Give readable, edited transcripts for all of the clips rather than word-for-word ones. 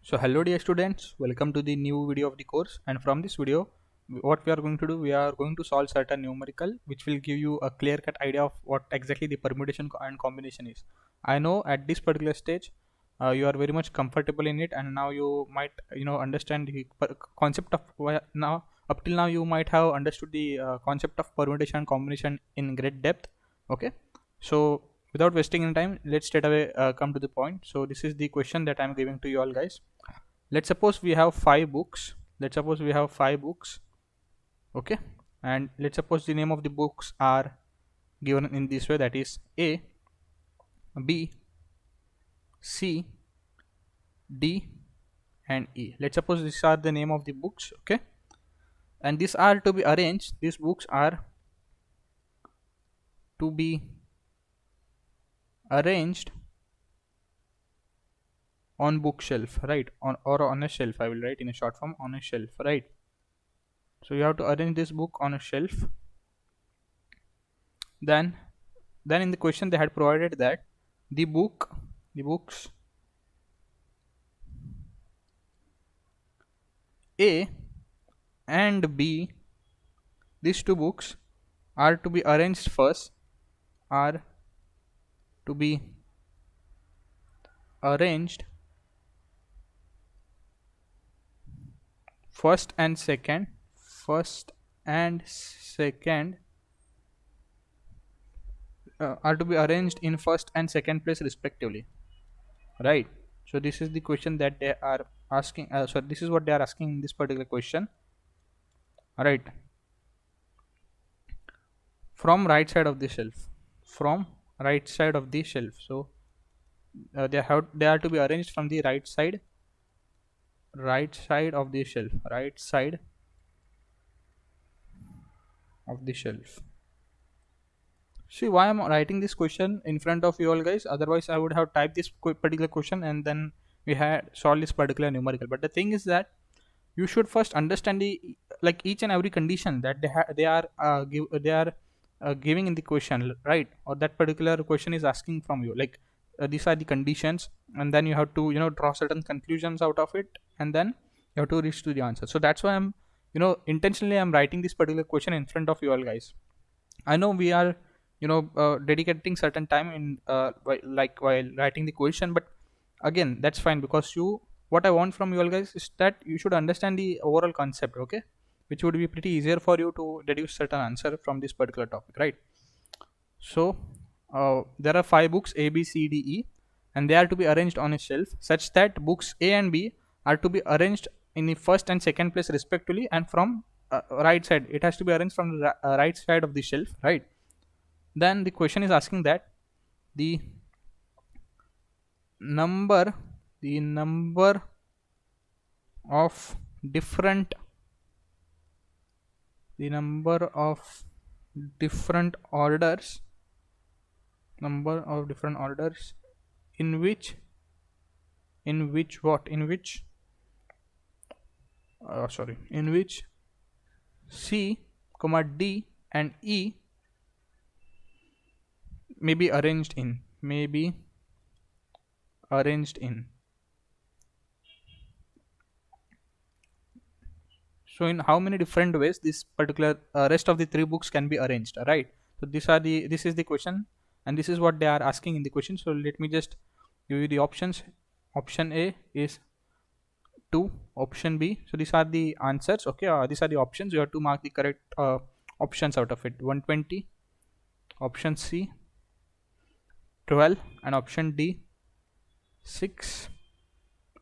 So hello dear students, welcome to the new video of the course, and from this video what we are going to do, we are going to solve certain numerical which will give you a clear cut idea of what exactly the permutation and combination is. I know at this particular stage you are very much comfortable in it, and now you might understand the concept of now up till now you might have understood the concept of permutation and combination in great depth. Okay, so without wasting any time, let's straight away come to the point. So this is the question that I'm giving to you all guys. Let's suppose we have five books. Okay, and let's suppose the name of the books are given in this way, that is A, B, C, D and E. Let's suppose these are the name of the books. Okay, and these books are to be arranged on bookshelf, right? On a shelf. I will write in a short form, on a shelf, right? So you have to arrange this book on a shelf. Then then in the question they had provided that the books A and B, these two books are to be arranged are to be arranged first and second first and second are to be arranged in first and second place respectively, right? So this is the question that they are asking, so this is what they are asking in this particular question, right? From right side of the shelf, from right side of the shelf. So they are to be arranged from the right side of the shelf, right side of the shelf. See why I'm writing this question in front of you all guys, otherwise I would have typed this particular question and then we had solved this particular numerical. But the thing is that you should first understand the like each and every condition that they are giving in the question, right? Or that particular question is asking from you, like these are the conditions, and then you have to draw certain conclusions out of it, and then you have to reach to the answer. So that's why I'm intentionally I'm writing this particular question in front of you all guys. I know we are dedicating certain time in while writing the question, but again that's fine, because you what I want from you all guys is that you should understand the overall concept, okay? Which would be pretty easier for you to deduce certain answer from this particular topic, right? So there are five books A, B, C, D, E, and they are to be arranged on a shelf such that books A and B are to be arranged in the first and second place respectively, and from right side it has to be arranged from the right side of the shelf, right? Then the question is asking that the number the number of different the number of different orders number of different orders in which in which C, D and E may be arranged in. So in how many different ways this particular rest of the three books can be arranged, right? So this is the question, and this is what they are asking in the question. So let me just give you the options. Option A is 2, option B, so these are the answers, okay? These are the options. You have to mark the correct options out of it. 120, option C 12, and option D 6,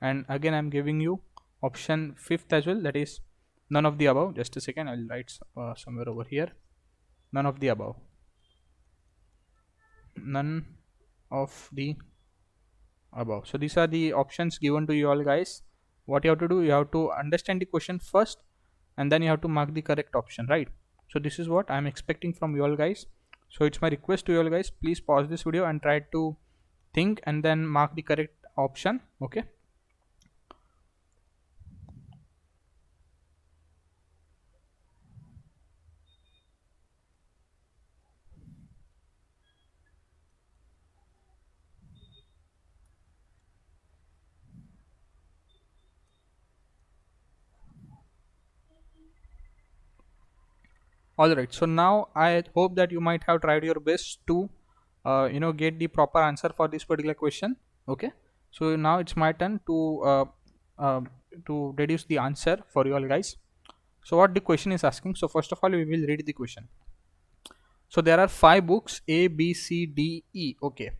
and again I'm giving you option fifth as well, that is none of the above. Just a second, I'll write somewhere over here. None of the above. None of the above. So these are the options given to you all guys. What you have to do, you have to understand the question first, and then you have to mark the correct option, right? So this is what I'm expecting from you all guys. So it's my request to you all guys, please pause this video and try to think and then mark the correct option, okay? Alright, so now I hope that you might have tried your best to get the proper answer for this particular question. Okay, so now it's my turn uh, to deduce the answer for you all guys. So what the question is asking, so first of all we will read the question. So there are 5 books A, B, C, D, E. Okay,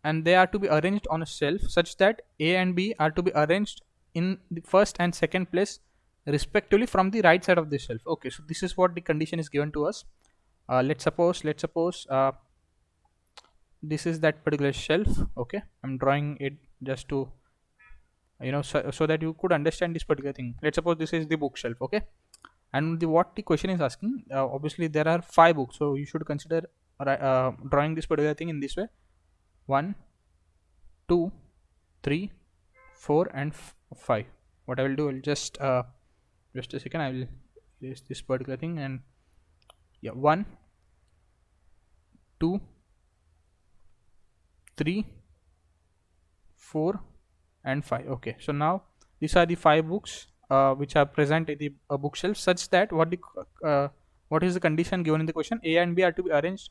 and they are to be arranged on a shelf such that A and B are to be arranged in the first and second place respectively from the right side of the shelf. Okay, so this is what the condition is given to us. Let's suppose this is that particular shelf. Okay, I'm drawing it just to so that you could understand this particular thing. Let's suppose this is the bookshelf. Okay, and what the question is asking, obviously there are 5 books, so you should consider drawing this particular thing in this way: 1, 2, 3, 4 and 5. What I will do, I'll just a second, I will erase this particular thing. And yeah, 1, 2, 3, 4 and 5. Okay, so now these are the 5 books which are present in the bookshelf, such that what is the condition given in the question: A and B are to be arranged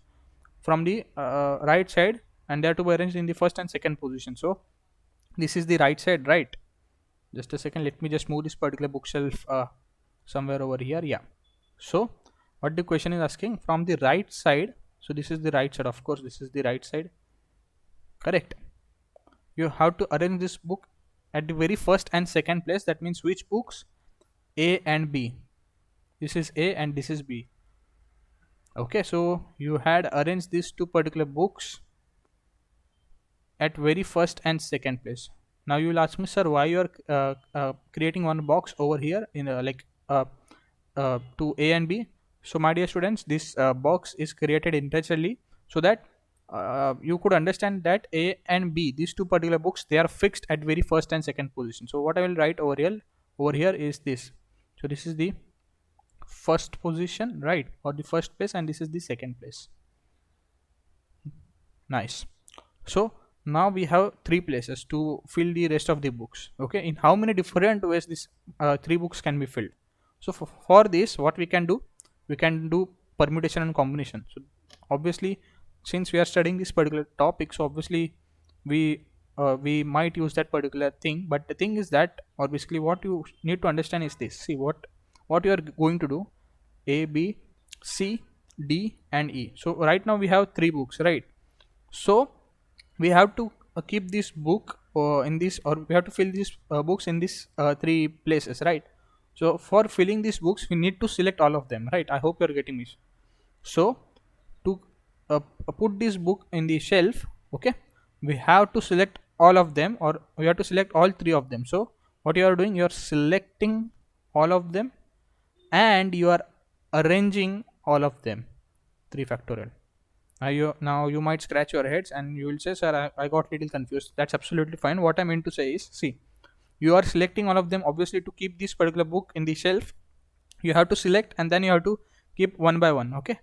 from the right side, and they are to be arranged in the first and second position. So this is the right side, right? Just a second, let me just move this particular bookshelf somewhere over here. Yeah, so what the question is asking, from the right side, so this is the right side, of course this is the right side, correct? You have to arrange this book at the very first and second place. That means which books? A and B. This is A and this is B. Okay, so you had arranged these 2 particular books at very first and second place. Now you will ask me, sir, why you are creating one box over here in to A and B? So my dear students, this box is created intentionally so that you could understand that A and B, these 2 particular books, they are fixed at very first and second position. So what I will write over here is this. So this is the first position, right, or the first place, and this is the second place. Nice. So now we have 3 places to fill the rest of the books. Okay, in how many different ways these 3 books can be filled? So for this, what we can do, we can do permutation and combination. So obviously, since we are studying this particular topic, so obviously we might use that particular thing. But the thing is that, or basically what you need to understand is this. See what you are going to do: A, B, C, D and E. So right now we have 3 books, right? So we have to keep this book in this, or we have to fill these books in these 3 places, right? So for filling these books, we need to select all of them, right? I hope you're getting me. So to put this book in the shelf, okay, we have to select all of them, or we have to select all 3 of them. So what you are doing, you are selecting all of them and you are arranging all of them. 3 factorial. Now you might scratch your heads and you will say, sir, I got little confused. That's absolutely fine. What I meant to say is, see, you are selecting all of them. Obviously, to keep this particular book in the shelf, you have to select and then you have to keep one by one. Okay,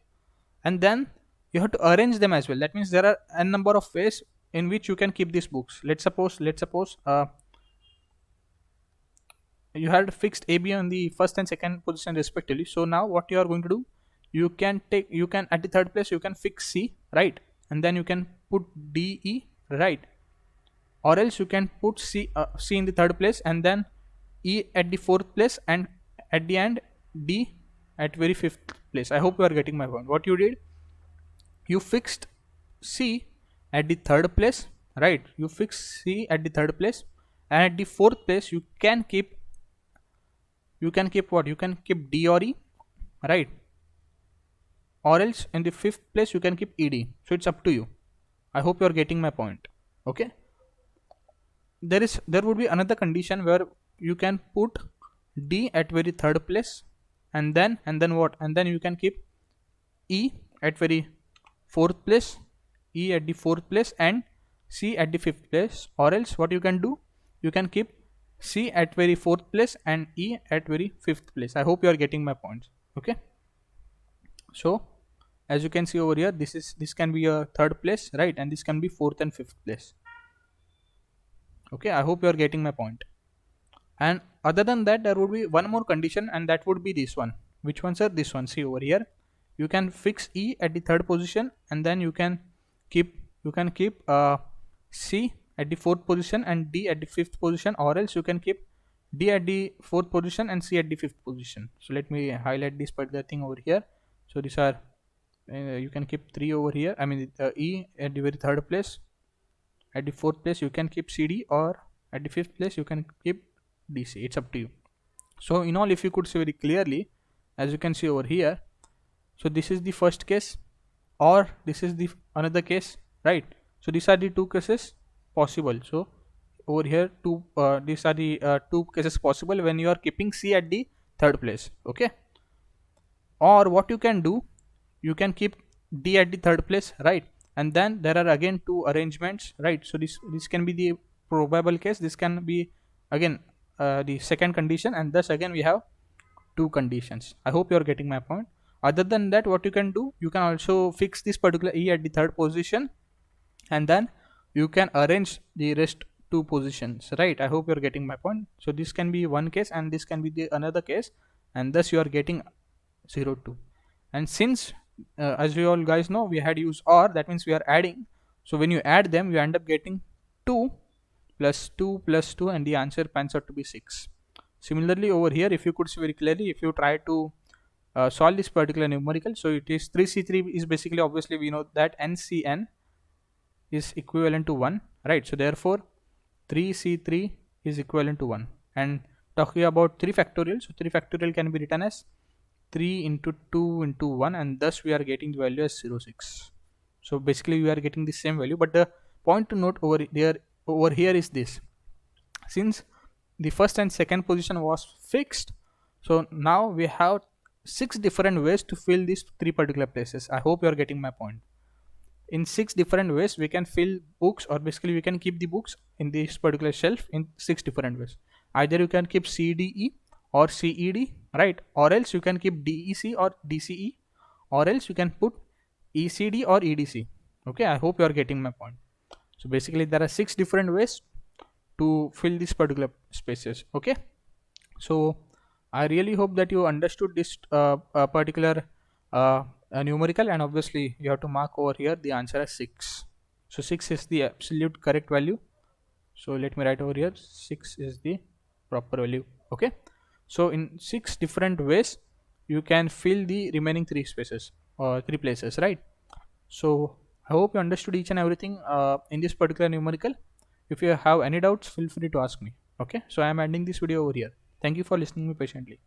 and then you have to arrange them as well. That means there are a number of ways in which you can keep these books. Let's suppose you had fixed A, B on the first and second position respectively. So now what you are going to do, you can at the third place you can fix C, right, and then you can put D, E, right, or else you can put C in the third place and then E at the fourth place, and at the end D at very fifth place. I hope you are getting my point. What you did, you fixed C at the third place, right? You fix C at the third place, and at the fourth place you can keep what? You can keep D or E, right? Or else in the fifth place you can keep ED. So it's up to you. I hope you are getting my point. Okay. There would be another condition where you can put D at very third place, and then what? And then you can keep E at very fourth place, E at the fourth place, and C at the fifth place. Or else what you can do, you can keep C at very fourth place and E at very fifth place. I hope you are getting my points. Okay. So as you can see over here, this can be a third place, right, and this can be fourth and fifth place. Okay, I hope you are getting my point. And other than that, there would be one more condition, and that would be this one. Which ones are this one? See over here, you can fix E at the third position, and then you can keep C at the fourth position and D at the fifth position, or else you can keep D at the fourth position and C at the fifth position. So let me highlight this particular thing over here. So these are you can keep 3 over here. I mean E at the very third place. At the fourth place you can keep CD, or at the fifth place you can keep DC. It's up to you. So in all, if you could see very clearly, as you can see over here, so this is the first case, or this is the another case, right? So these are the two cases possible. So over here these are the two cases possible when you are keeping C at the third place. Okay, or what you can do, you can keep D at the third place, right? And then there are again two arrangements, right? So this can be the probable case, this can be again the second condition, and thus again we have two conditions. I hope you are getting my point. Other than that, what you can do, you can also fix this particular E at the third position, and then you can arrange the rest two positions, right? I hope you are getting my point. So this can be one case and this can be the another case, and thus you are getting 0 2. And since as we all guys know, we had used OR, that means we are adding. So when you add them, you end up getting 2 plus 2 plus 2, and the answer pans out to be 6. Similarly over here, if you could see very clearly, if you try to solve this particular numerical, so it is 3C3 is basically, obviously we know that NCN is equivalent to 1, right? So therefore 3C3 is equivalent to 1. And talking about 3 factorial, so 3 factorial can be written as 3 into 2 into 1, and thus we are getting the value as 0.6. So basically we are getting the same value, but the point to note over here is this: since the first and second position was fixed, so now we have 6 different ways to fill these 3 particular places. I hope you are getting my point. In 6 different ways we can fill books, or basically we can keep the books in this particular shelf in 6 different ways. Either you can keep CDE or CED, right? Or else you can keep DEC or DCE, or else you can put ECD or EDC. Okay, I hope you are getting my point. So basically there are 6 different ways to fill these particular spaces. Okay, so I really hope that you understood this particular numerical, and obviously you have to mark over here the answer as 6. So 6 is the absolute correct value. So let me write over here 6 is the proper value. Okay, so in 6 different ways you can fill the remaining 3 spaces or 3 places, right? So I hope you understood each and everything in this particular numerical. If you have any doubts, feel free to ask me. Okay, so I am ending this video over here. Thank you for listening me patiently.